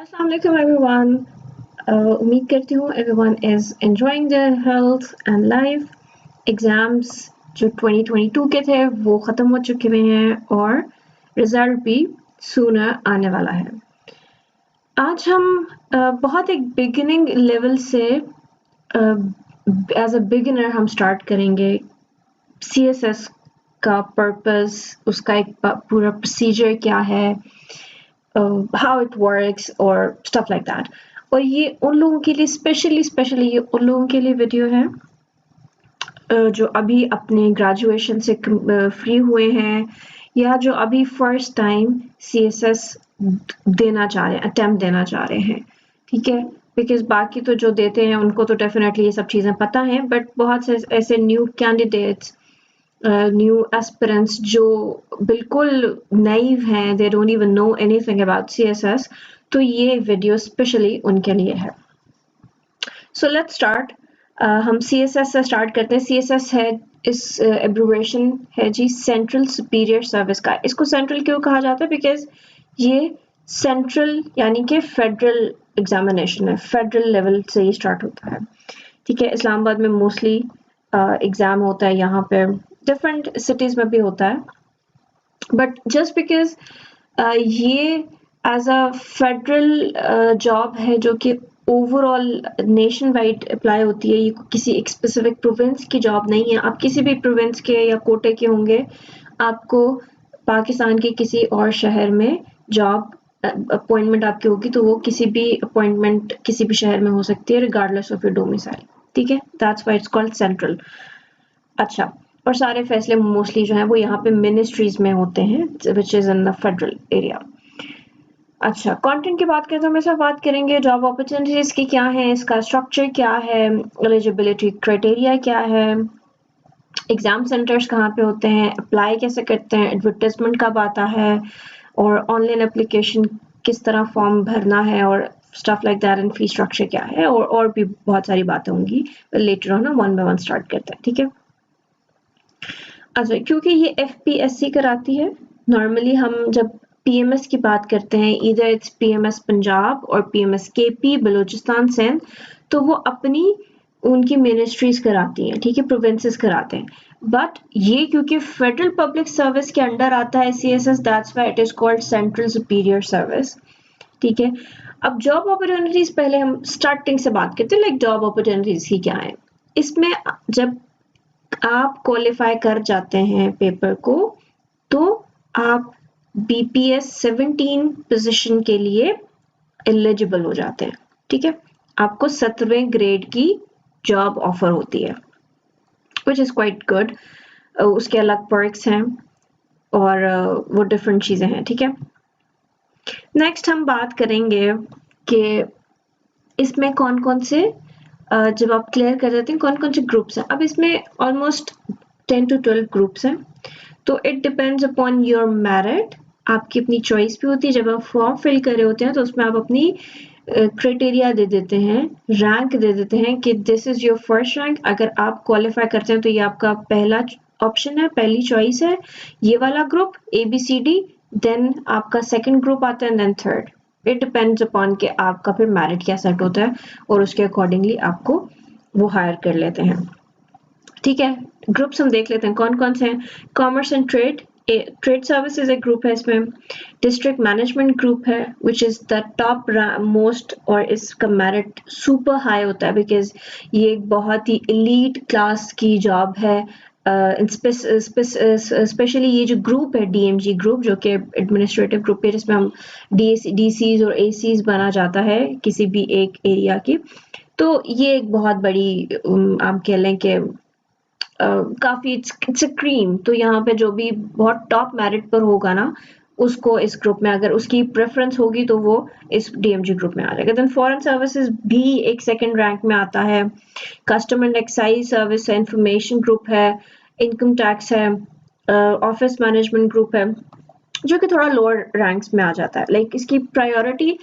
अस्सलाम वालेकुम एवरीवन। उम्मीद करती हूँ everyone is enjoying their health and life. Exams जो 2022 के थे वो ख़त्म हो चुके हुए हैं और रिजल्ट भी सूनर आने वाला है। आज हम बहुत एक बिगिनिंग लेवल से एज अ बिगिनर हम स्टार्ट करेंगे CSS का पर्पस, उसका एक पूरा प्रोसीजर क्या है, how it works और stuff like that। और ये उन लोगों के लिए स्पेशली ये उन लोगों के लिए वीडियो है जो अभी अपने ग्रेजुएशन से फ्री हुए हैं या जो अभी फर्स्ट टाइम CSS देना चाह रहे हैं, अटेम्प्ट देना चाह रहे हैं। ठीक है, बिकॉज बाकी तो जो देते हैं उनको तो डेफिनेटली ये सब चीज़ें पता हैं, बट बहुत से ऐसे न्यू कैंडिडेट्स, न्यू एस्पिरेंट्स जो बिल्कुल नाइव हैं, they don't even know anything about CSS, तो ये वीडियो स्पेशली उनके लिए है। So let's start. हम CSS से स्टार्ट करते हैं। CSS है, इस एब्रिविएशन है जी सेंट्रल सुपीरियर सर्विस का। इसको सेंट्रल क्यों कहा जाता है? बिकॉज ये सेंट्रल यानी कि फेडरल एग्जामिनेशन है, फेडरल लेवल से ये स्टार्ट होता है। ठीक है, इस्लामाबाद में मोस्टली एग्जाम होता है, यहाँ पे डिफरेंट सिटीज में भी होता है, बट जस्ट बिकॉज ये एज अ फेडरल जॉब है जो कि ओवरऑल नेशन वाइड अप्लाई होती है, ये किसी एक स्पेसिफिक प्रोविंस की जॉब नहीं है। आप किसी भी प्रोविंस के या कोटे के होंगे, आपको पाकिस्तान के किसी और शहर में जॉब अपॉइंटमेंट आपकी होगी, तो वो किसी भी अपॉइंटमेंट किसी भी शहर में हो सकती है रिगार्डलेस ऑफ योर डोमिसाइल। ठीक है, that's why it's called central. अच्छा, और सारे फैसले मोस्टली जो हैं वो यहाँ पे मिनिस्ट्रीज में होते हैं which is in the federal area. अच्छा, कंटेंट की बात करें तो हमेशा बात करेंगे जॉब अपॉर्चुनिटीज की क्या है, इसका स्ट्रक्चर क्या है, एलिजिबिलिटी क्राइटेरिया क्या है, एग्जाम सेंटर्स कहाँ पे होते हैं, अप्लाई कैसे करते हैं, एडवर्टाइजमेंट कब आता है, और ऑनलाइन एप्लीकेशन किस तरह फॉर्म भरना है, और stuff like that, and fee structure क्या है, और भी बहुत सारी बातें होंगी। Later on one by one start करते हैं। ठीक है, अच्छा, क्योंकि ये FPSC कराती है, नॉर्मली हम जब PMS की बात करते हैं, इधर इट्स PMS पंजाब और PMS KP बलूचिस्तान सिंध, तो वो अपनी उनकी मिनिस्ट्रीज कराती हैं। ठीक है, प्रोविंसेस कराते हैं, बट ये क्योंकि फेडरल पब्लिक सर्विस के अंडर आता है CSS, that's why it is called central superior service. ठीक है, अब जॉब अपॉर्चुनिटीज पहले हम स्टार्टिंग से बात करते हैं, लाइक जॉब अपॉर्चुनिटीज ही क्या है। इसमें जब आप क्वालिफाई कर जाते हैं पेपर को, तो आप BPS 17 पोजीशन के लिए एलिजिबल हो जाते हैं। ठीक है, आपको 17वें ग्रेड की जॉब ऑफर होती है, विच इज क्वाइट गुड। उसके अलग पर्क्स हैं और वो डिफरेंट चीजें हैं। ठीक है, नेक्स्ट हम बात करेंगे कि इसमें कौन कौन से जब आप क्लियर कर देते हैं कौन कौन से ग्रुप्स हैं। अब इसमें ऑलमोस्ट 10 to 12 ग्रुप्स हैं, तो it depends upon your merit. आपकी अपनी चॉइस भी होती है। जब आप फॉर्म फिल कर रहे होते हैं तो उसमें आप अपनी क्राइटेरिया दे देते हैं, रैंक दे देते हैं कि this is your first rank. अगर आप क्वालिफाई करते हैं तो ये आपका पहला ऑप्शन है, पहली चॉइस है, ये वाला ग्रुप ABCD, देन आपका सेकंड ग्रुप आता है, then third. It depends upon कि आपका फिर मेरिट क्या सेट होता है और उसके अकॉर्डिंगली आपको वो हायर कर लेते हैं। ठीक है, ग्रुप्स हम देख लेते हैं कौन कौन से हैं। कॉमर्स एंड ट्रेड सर्विसेज एक ग्रुप है, इसमें डिस्ट्रिक्ट मैनेजमेंट ग्रुप है which is the top most, और इसका मेरिट सुपर हाई होता है बिकॉज ये एक बहुत ही एलीट क्लास की जॉब है। स्पेशली ये जो ग्रुप है DMG ग्रुप, जो कि एडमिनिस्ट्रेटिव ग्रुप है, जिसमें हम DCs और ACs बना जाता है किसी भी एक एरिया की, तो ये एक बहुत बड़ी आप कह लें कि काफी इट्स अ क्रीम। तो यहाँ पे जो भी बहुत टॉप मेरिट पर होगा ना, उसको इस ग्रुप में, अगर उसकी प्रेफरेंस होगी तो वो इस DMG ग्रुप में आ जाएगा। देन फॉरेन सर्विसेज भी एक सेकंड रैंक में आता है। कस्टम एंड एक्साइज सर्विस है, इंफॉर्मेशन ग्रुप है, इनकम टैक्स है, ऑफिस मैनेजमेंट ग्रुप है, जो कि थोड़ा लोअर रैंक्स में आ जाता है। लाइक इसकी प्रायोरिटी,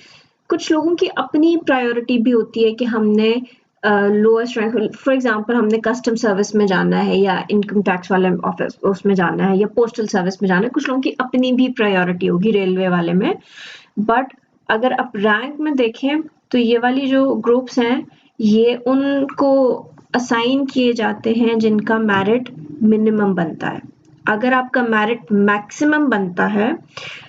कुछ लोगों की अपनी प्रायोरिटी भी होती है कि हमने लोएस्ट रैंक, फॉर एग्जांपल हमने कस्टम सर्विस में जाना है या इनकम टैक्स वाले ऑफिस उसमें जाना है या पोस्टल सर्विस में जाना है। कुछ लोगों की अपनी भी प्रायोरिटी होगी रेलवे वाले में, बट अगर आप रैंक में देखें तो ये वाली जो ग्रुप्स हैं ये उनको असाइन किए जाते हैं जिनका मेरिट मिनिमम बनता है। अगर आपका मेरिट मैक्सिमम बनता है,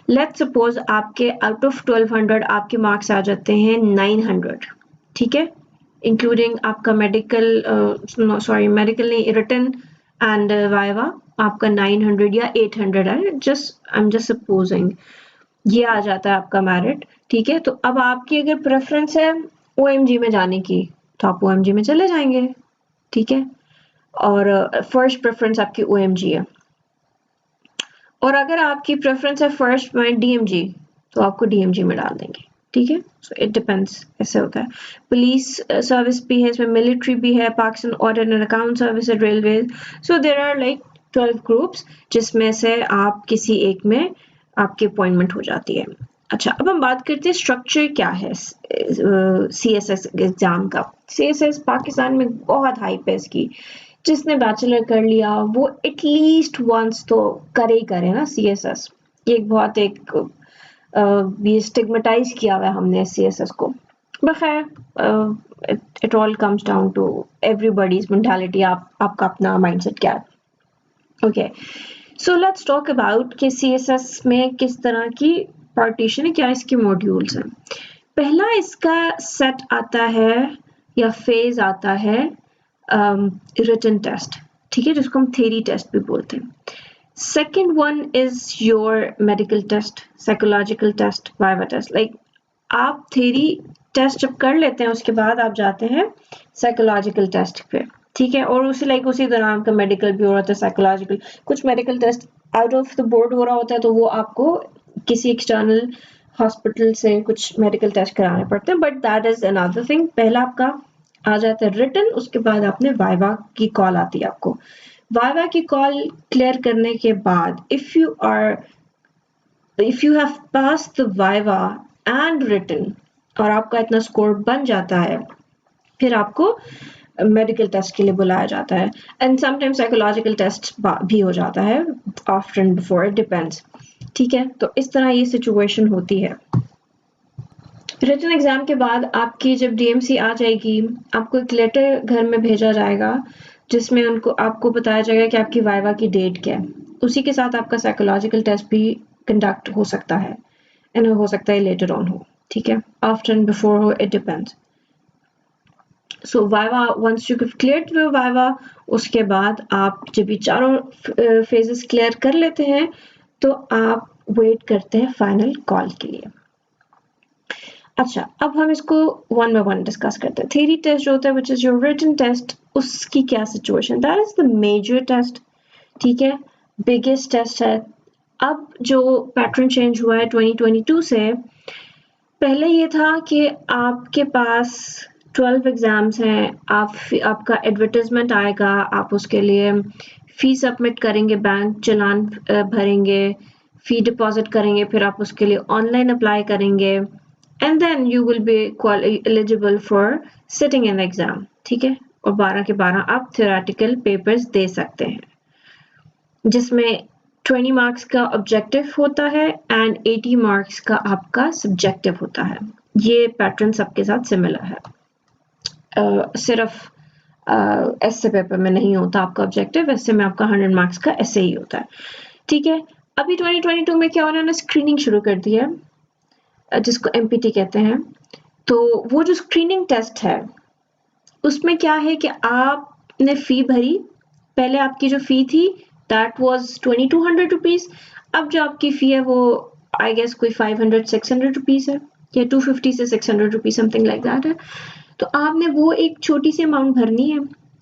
लेट्स सपोज आपके आउट ऑफ 1200 आपके मार्क्स आ जाते हैं 900, ठीक है, इंक्लूडिंग आपका मेडिकल मेडिकल नहीं, रिटन एंड वाइवा आपका 900 या 800 है, आई एम जस्ट सपोजिंग, ये आ जाता है आपका मेरिट, ठीक है। तो अब आपकी अगर प्रेफरेंस है ओएमजी में जाने की तो आप ओएमजी में चले जाएंगे, ठीक है, और फर्स्ट प्रेफरेंस आपकी ओएमजी है। और अगर आपकी प्रेफरेंस है फर्स्ट में डीएमजी तो आपको डीएमजी में डाल देंगे, ठीक है। सो इट डिपेंड्स, ऐसे होता है। पुलिस सर्विस भी है इसमें, मिलिट्री भी है, Pakistan audit and account service, railway, so there are like 12 groups जिसमें से आप किसी एक में आपकी अपॉइंटमेंट हो जाती है। अच्छा, अब हम बात करते हैं स्ट्रक्चर क्या है सीएसएस एग्जाम का। सीएसएस पाकिस्तान में बहुत हाइप है इसकी, जिसने बैचलर कर लिया वो एटलीस्ट वंस तो करे ही करे ना सीएसएस। ये एक बहुत ये स्टिग्मेटाइज किया हुआ है हमने सीएसएस को, बखैर it all comes down to everybody's mentality, आपका अपना माइंडसेट क्या है। Okay, so let's talk about कि सीएसएस में किस तरह की पार्टीशन है, क्या इसके मॉड्यूल्स हैं। पहला इसका सेट आता है या फेज आता है रिटन टेस्ट, ठीक है, जिसको हम थ्योरी टेस्ट भी बोलते हैं। Second one is your medical test, psychological test, viva test. Like आप थ्योरी टेस्ट जब कर लेते हैं उसके बाद आप जाते हैं साइकोलॉजिकल टेस्ट पे, ठीक है, और उसी दौरान का मेडिकल भी हो रहा था, साइकोलॉजिकल, कुछ medical test out of the board हो रहा होता है तो वो आपको किसी एक्सटर्नल हॉस्पिटल से कुछ मेडिकल टेस्ट कराने पड़ते हैं, but that is another thing. पहला आपका आ जाता है रिटन, उसके बाद आपने वाइवा की कॉल आती है आपको। वाइवा की कॉल क्लियर करने के बाद if you have passed the viva and written और आपका इतना स्कोर बन जाता है, फिर आपको मेडिकल टेस्ट के लिए बुलाया जाता है, एंड समटाइम्स साइकोलॉजिकल टेस्ट भी हो जाता है, after and before, it depends, ठीक है। तो इस तरह ये सिचुएशन होती है। रिटन एग्जाम के बाद आपकी जब डीएमसी आ जाएगी, आपको एक लेटर घर में भेजा जाएगा जिसमें आपको बताया जाएगा कि आपकी वाइवा की डेट क्या है। उसी के साथ आपका साइकोलॉजिकल टेस्ट भी कंडक्ट हो सकता है, एंड हो सकता है लेटर ऑन हो, ठीक है, आफ्टर एंड बिफोर हो, it depends. So viva, once you clear your viva, उसके बाद आप जब ये चारों फेजेस क्लियर कर लेते हैं तो आप वेट करते हैं फाइनल कॉल के लिए। अच्छा, अब हम इसको वन बाय वन डिस्कस करते हैं। थ्योरी टेस्ट जो होता है, which is your written test, उसकी क्या situation, that is the major test, ठीक है, बिगेस्ट टेस्ट है। अब जो पैटर्न चेंज हुआ है 2022 से, पहले ये था कि आपके पास 12 एग्जाम्स हैं, आपका एडवर्टाइजमेंट आएगा, आप उसके लिए फी सबमिट करेंगे, बैंक चलान भरेंगे, फी डिपॉजिट करेंगे, फिर आप उसके लिए ऑनलाइन अप्लाई करेंगे, and then you will be eligible for sitting in exam, ठीक है। और 12 के 12 आप थ्योरेटिकल पेपर्स दे सकते हैं, जिसमें 20 मार्क्स का ऑब्जेक्टिव होता है एंड 80 मार्क्स का आपका सब्जेक्टिव होता है। ये पैटर्न सबके साथ सिमिलर है, सिर्फ ऐसे पेपर में नहीं होता आपका ऑब्जेक्टिव, ऐसे में आपका 100 मार्क्स का ऐसे ही होता है, ठीक है। अभी 2022 में क्या उन्होंने स्क्रीनिंग शुरू कर दी है, जिसको एमपीटी कहते हैं। तो वो जो स्क्रीनिंग टेस्ट है उसमें क्या है कि आपने फी भरी, पहले आपकी जो फी थी दैट वाज 2200 रुपीज, अब जो आपकी फी है वो आई गेस कोई 500-600 रुपीज है, या 250 से 600 रुपीज समथिंग लाइक दैट है। तो आपने वो एक छोटी सी अमाउंट भरनी है।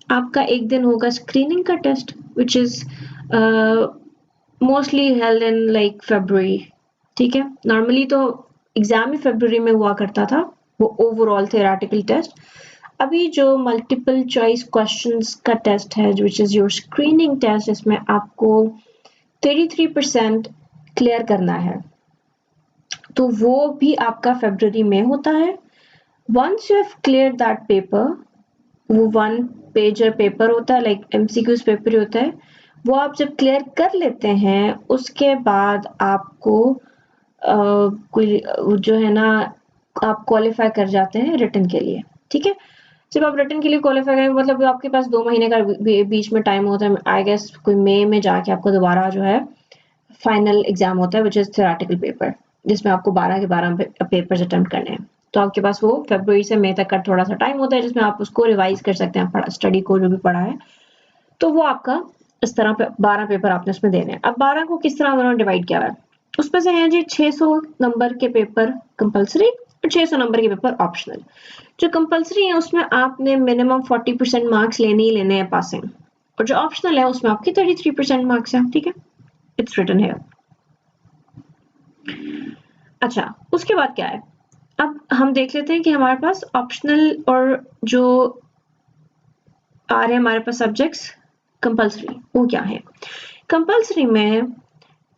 आपका एक दिन होगा स्क्रीनिंग का test, which is mostly held in like February, ठीक है। नॉर्मली तो एग्जाम ही फरवरी में हुआ करता था, वो ओवरऑल थ्योरेटिकल टेस्ट। अभी जो मल्टीपल चॉइस क्वेश्चंस का टेस्ट है, which is your screening test, इसमें आपको 33% क्लियर करना है, तो वो भी आपका फरवरी में होता है। Once you have clear that paper, वो 1 पेजर पेपर होता है, लाइक एमसीक्यूज पेपर होता है, वो आप जब क्लियर कर लेते हैं उसके बाद आपको कोई जो है ना आप क्वालिफाई कर जाते हैं रिटन के लिए, ठीक है। जब आप रिटन के लिए क्वालिफाई करेंगे मतलब आपके पास 2 महीने का बीच में टाइम होता है, आई गेस कोई मई में जाके आपको दोबारा जो है फाइनल एग्जाम होता है, विच इज थ्योरेटिकल पेपर, जिसमें आपको 12 के 12 पेपर्स अटेम्प्ट करने हैं। तो आपके पास वो फरवरी से मई तक का थोड़ा सा टाइम होता है जिसमें आप उसको रिवाइज कर सकते हैं, स्टडी को जो भी पढ़ा है। तो वो आपका इस तरह 12 पेपर आपने उसमें देने हैं। अब 12 को किस तरह उन्होंने डिवाइड किया है, उसमें से है जी 600 नंबर के पेपर कंपलसरी और 600 नंबर के पेपर ऑप्शनल। जो कंपलसरी है उसमें आपने मिनिमम 40% मार्क्स लेने ही लेने हैं पासिंग, और जो ऑप्शनल है उसमें आपके 33% मार्क्स हैं, ठीक है, इट्स रिटन हियर। अच्छा, उसके बाद क्या है, अब हम देख लेते हैं कि हमारे पास ऑप्शनल और जो आ रहे हैं हमारे पास सब्जेक्ट्स कंपलसरी, वो क्या है। कंपलसरी में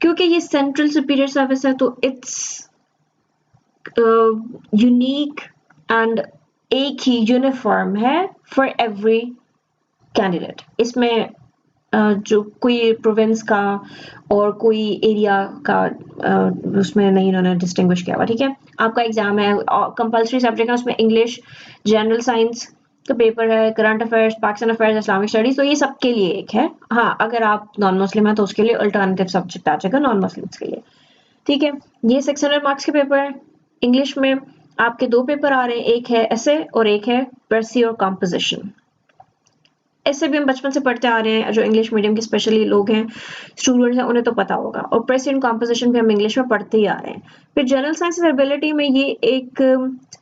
क्योंकि ये सेंट्रल सुपीरियर सर्विस है तो इट्स यूनिक एंड एक ही यूनिफॉर्म है फॉर एवरी कैंडिडेट। इसमें जो कोई प्रोविंस का और कोई एरिया का उसमें नहीं इन्होंने डिस्टिंग्विश किया हुआ, ठीक है। आपका एग्जाम है, कंपलसरी सब्जेक्ट है, उसमें इंग्लिश, जनरल साइंस का पेपर है, current affairs, Pakistan affairs, Islamic studies, तो ये सबके लिए एक है। हाँ, अगर आप नॉन मुस्लिम हैं तो उसके लिए अल्टरनेटिव सब्जेक्ट आ जाएगा नॉन मुस्लिम्स के लिए, ठीक है। ये 600 मार्क्स के पेपर है। इंग्लिश में आपके 2 पेपर आ रहे हैं, एक है एसे और एक है पर्सी और कॉम्पोजिशन। ऐसे भी हम बचपन से पढ़ते आ रहे हैं, जो इंग्लिश मीडियम के स्पेशली लोग हैं, स्टूडेंट्स हैं, उन्हें तो पता होगा। और प्रेस एंड कॉम्पोजिशन भी हम इंग्लिश में पढ़ते ही आ रहे हैं। फिर जनरल साइंस एबिलिटी में ये एक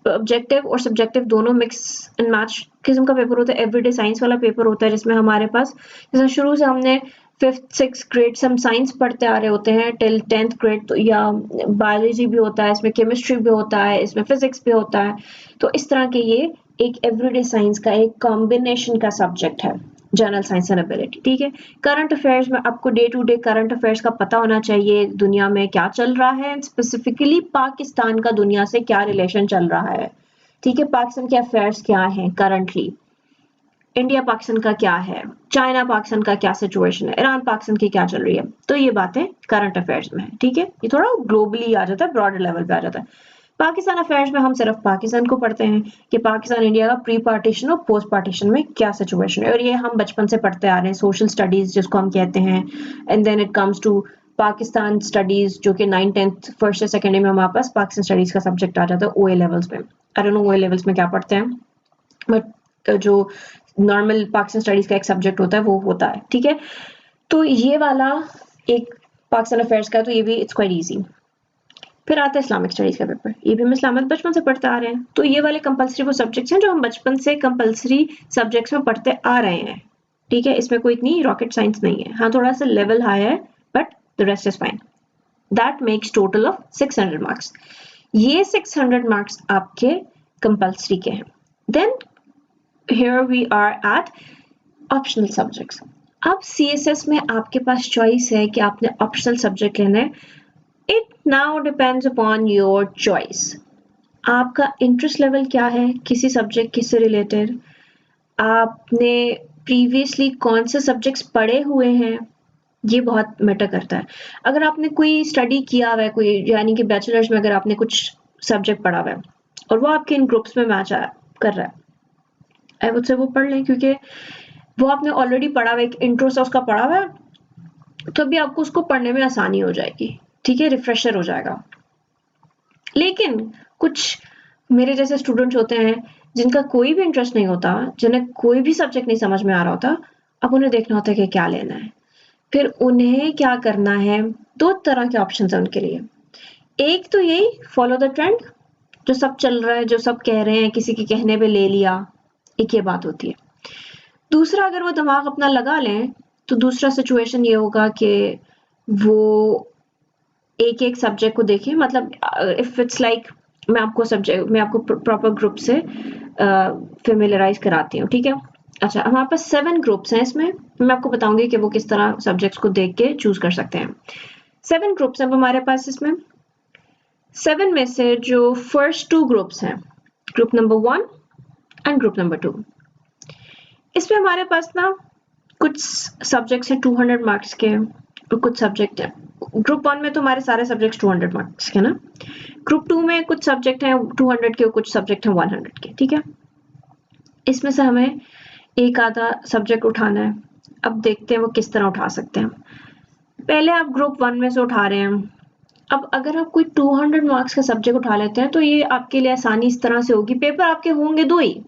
ऑब्जेक्टिव और सब्जेक्टिव दोनों मिक्स एंड मैच किस्म का पेपर होता है, एवरीडे साइंस वाला पेपर होता है, जिसमें हमारे पास जैसे शुरू से हमने 5th 6th ग्रेड से हम साइंस पढ़ते आ रहे होते हैं टिल 10th ग्रेड, तो या बायोलॉजी भी होता है, इसमें केमिस्ट्री भी होता है, इसमें फिजिक्स भी होता है। तो इस तरह के ये एक एवरीडे साइंस का एक कॉम्बिनेशन का सब्जेक्ट है जनरल साइंस एंड एबिलिटी, ठीक है। करंट अफेयर्स में आपको day to day current affairs का पता होना चाहिए, दुनिया में क्या चल रहा है, स्पेसिफिकली पाकिस्तान का दुनिया से क्या रिलेशन चल रहा है, ठीक है। पाकिस्तान के अफेयर्स क्या हैं करंटली, इंडिया पाकिस्तान का क्या है, चाइना पाकिस्तान का क्या सिचुएशन है, ईरान पाकिस्तान की क्या चल रही है, तो ये बातें करंट अफेयर्स में है, ठीक है। ये थोड़ा ग्लोबली आ जाता है, ब्रॉडर लेवल पे आ जाता है। पाकिस्तान अफेयर्स में हम सिर्फ पाकिस्तान को पढ़ते हैं कि पाकिस्तान इंडिया का प्री पार्टीशन और पोस्ट पार्टीशन में क्या सिचुएशन है, और ये हम बचपन से पढ़ते आ रहे हैं, सोशल स्टडीज जिसको हम कहते हैं। And then it comes to Pakistan studies, जो कि 9th 10th फर्स्ट से सेकेंड में हमारे पास पाकिस्तान स्टडीज का सब्जेक्ट आ जाता है ओए लेवल्स में। I don't know O A levels में क्या पढ़ते हैं, बट जो नॉर्मल पाकिस्तान स्टडीज का एक सब्जेक्ट होता है वो होता है, ठीक है। तो ये वाला एक पाकिस्तान अफेयर्स का, तो ये भी इट्स क्वाइट इजी। फिर आता है इस्लामिक स्टडीज का पेपर, ये भी हम इस्लामिक बचपन से पढ़ते आ रहे हैं। तो ये वाले कंपलसरी वो सब्जेक्ट्स हैं जो हम बचपन से कंपलसरी सब्जेक्ट्स में पढ़ते आ रहे हैं, ठीक है। इसमें कोई इतनी रॉकेट साइंस नहीं है, हाँ थोड़ा सा लेवल हाई है, but the rest is fine. That makes total of 600 marks. ये 600 मार्क्स आपके कंपलसरी के हैं। Then here we are at optional subjects. अब CSS में आपके पास चॉइस है कि आपने ऑप्शनल सब्जेक्ट लेना है। It now depends upon your choice. आपका इंटरेस्ट लेवल क्या है किसी सब्जेक्ट से रिलेटेड, आपने प्रीवियसली कौन से सब्जेक्ट्स पढ़े हुए हैं, ये बहुत मैटर करता है। अगर आपने कोई स्टडी किया हुआ है, कोई यानी कि बैचलर्स में अगर आपने कुछ सब्जेक्ट पढ़ा हुआ है और वो आपके इन ग्रुप्स में मैच कर रहा है, आई वुड से वो पढ़ लें, क्योंकि वो आपने ऑलरेडी पढ़ा हुआ, एक इंट्रो सा उसका पढ़ा हुआ है, तो अभी आपको उसको पढ़ने में आसानी हो जाएगी, ठीक है, रिफ्रेशर हो जाएगा। लेकिन कुछ मेरे जैसे स्टूडेंट्स होते हैं जिनका कोई भी इंटरेस्ट नहीं होता, जिन्हें कोई भी सब्जेक्ट नहीं समझ में आ रहा होता, अब उन्हें देखना होता है कि क्या लेना है। फिर उन्हें क्या करना है, 2 तरह के ऑप्शन है उनके लिए। एक तो यही फॉलो द ट्रेंड, जो सब चल रहा है, जो सब कह रहे हैं, किसी के कहने पे ले लिया, एक ये बात होती है। दूसरा, अगर वो दिमाग अपना लगा लें तो दूसरा सिचुएशन ये होगा कि वो एक एक सब्जेक्ट को देखें, मतलब इफ इट्स लाइक मैं आपको प्रॉपर ग्रुप से फेमिलियराइज कराती हूँ, ठीक है। अच्छा, हमारे पास 7 ग्रुप्स हैं, इसमें मैं आपको बताऊंगी कि वो किस तरह सब्जेक्ट्स को देख के चूज कर सकते हैं। 7 ग्रुप्स हैं हमारे पास इसमें। 7 में से जो फर्स्ट 2 ग्रुप्स हैं, group number 1 and group number 2, इसमें हमारे पास ना कुछ सब्जेक्ट्स हैं 200 मार्क्स के और कुछ सब्जेक्ट हैं ग्रुप 1 में तो हमारे सारे सब्जेक्ट्स 200 मार्क्स के ना, ग्रुप 2 में कुछ सब्जेक्ट हैं 200 के और कुछ सब्जेक्ट हैं 100 के, ठीक है। इसमें से हमें एक आधा सब्जेक्ट उठाना है। अब देखते हैं वो किस तरह उठा सकते हैं। पहले आप ग्रुप 1 में से उठा रहे हैं। अब अगर आप कोई 200 मार्क्स का सब्जेक्ट उठा लेते हैं तो ये आपके लिए आसानी इस तरह से होगी, पेपर आपके होंगे 2 ही।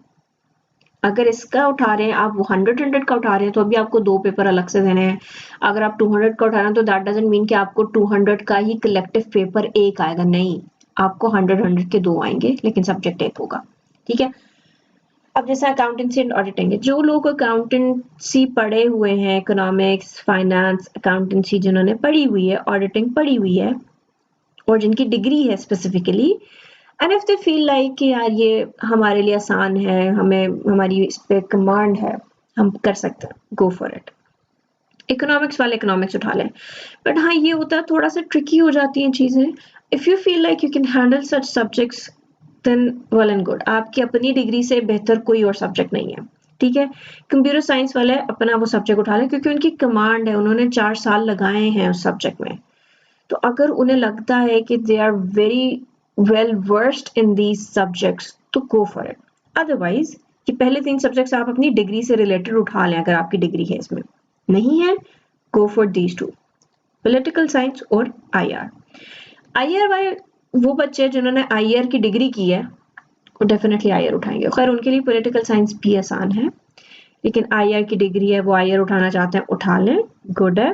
अगर इसका उठा रहे हैं आप, वो 100 का उठा रहे हैं, तो अभी आपको 2 पेपर अलग से देने हैं। अगर आप 200 का उठा रहे हैं तो दैट डजंट मीन कि आपको 200 का ही कलेक्टिव पेपर एक आएगा, नहीं, आपको 100 के 2 आएंगे, लेकिन सब्जेक्ट एक होगा, ठीक है। अब जैसे अकाउंटेंसी एंड ऑडिटिंग है, जो लोग अकाउंटेंसी पढ़े हुए हैं, इकोनॉमिक्स, फाइनेंस, अकाउंटेंसी जिन्होंने पढ़ी हुई है, ऑडिटिंग पढ़ी हुई है और जिनकी डिग्री है specifically, and if they feel like कि यार ये हमारे लिए आसान है, हमें हमारी इस पे कमांड है, हम कर सकते हैं, गो फॉर इट। इकोनॉमिक्स वाले इकोनॉमिक्स उठा लें, बट हाँ ये होता है थोड़ा सा ट्रिकी हो जाती हैं चीजें। If you feel like you can handle such subjects then well and good, आपकी अपनी डिग्री से बेहतर कोई और सब्जेक्ट नहीं है, ठीक है। कंप्यूटर साइंस वाले अपना वो सब्जेक्ट उठा लें क्योंकि उनकी कमांड है, उन्होंने 4 साल लगाए हैं उस सब्जेक्ट में, तो अगर उन्हें लगता है कि they are very well versed in these subjects तो गो फॉर इट। अदरवाइज ये पहले 3 सब्जेक्ट्स आप अपनी डिग्री से रिलेटेड उठा लें, अगर आपकी डिग्री है इसमें, नहीं है go for these 2, political science और आईआर। आईआर वाले वो बच्चे जिन्होंने आईआर की डिग्री की है वो डेफिनेटली आईआर उठाएंगे। खैर उनके लिए पॉलिटिकल साइंस भी आसान है, लेकिन आईआर की डिग्री है, वो आईआर उठाना चाहते हैं, उठा लें, गुड है।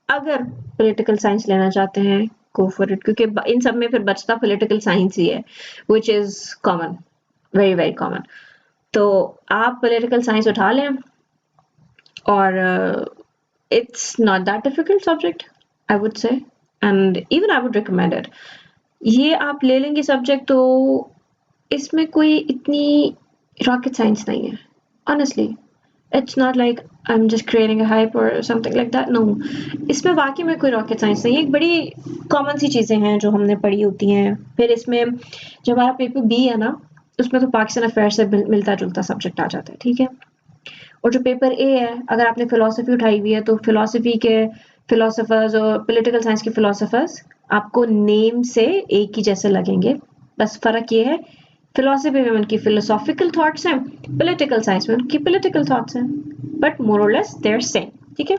अगर पॉलिटिकल साइंस लेना चाहते हैं गो फॉर इट, क्योंकि इन सब में फिर बचता पॉलिटिकल साइंस ही है, which is common, very very common. तो आप पॉलिटिकल साइंस उठा लें और it's not that difficult subject I would say, and even I would recommend it. ये आप ले लेंगे सब्जेक्ट तो इसमें कोई इतनी रॉकेट साइंस नहीं है, honestly. It's not like I'm just creating a hype or something like that. No, इसमें वाकई में कोई रॉकेट साइंस नहीं है, एक बड़ी कॉमन सी चीजें हैं जो हमने पढ़ी होती हैं। फिर इसमें जो हमारा पेपर बी है ना, उसमें तो पाकिस्तान अफेयर से मिलता जुलता सब्जेक्ट आ जाता है, ठीक है। और जो पेपर ए है, अगर आपने फिलोसफी उठाई हुई है तो फिलोसफी के फिलोसफर्स और पॉलिटिकल साइंस के फिलोसफर्स आपको नेम से एक ही जैसे लगेंगे, बस फर्क ये है फिलोसफी में उनकी फिलोसॉफिकल थॉट्स हैं, पॉलिटिकल साइंस में उनकी पॉलिटिकल थॉट्स हैं, बट मोर और लेस दे आर सेम, ठीक है।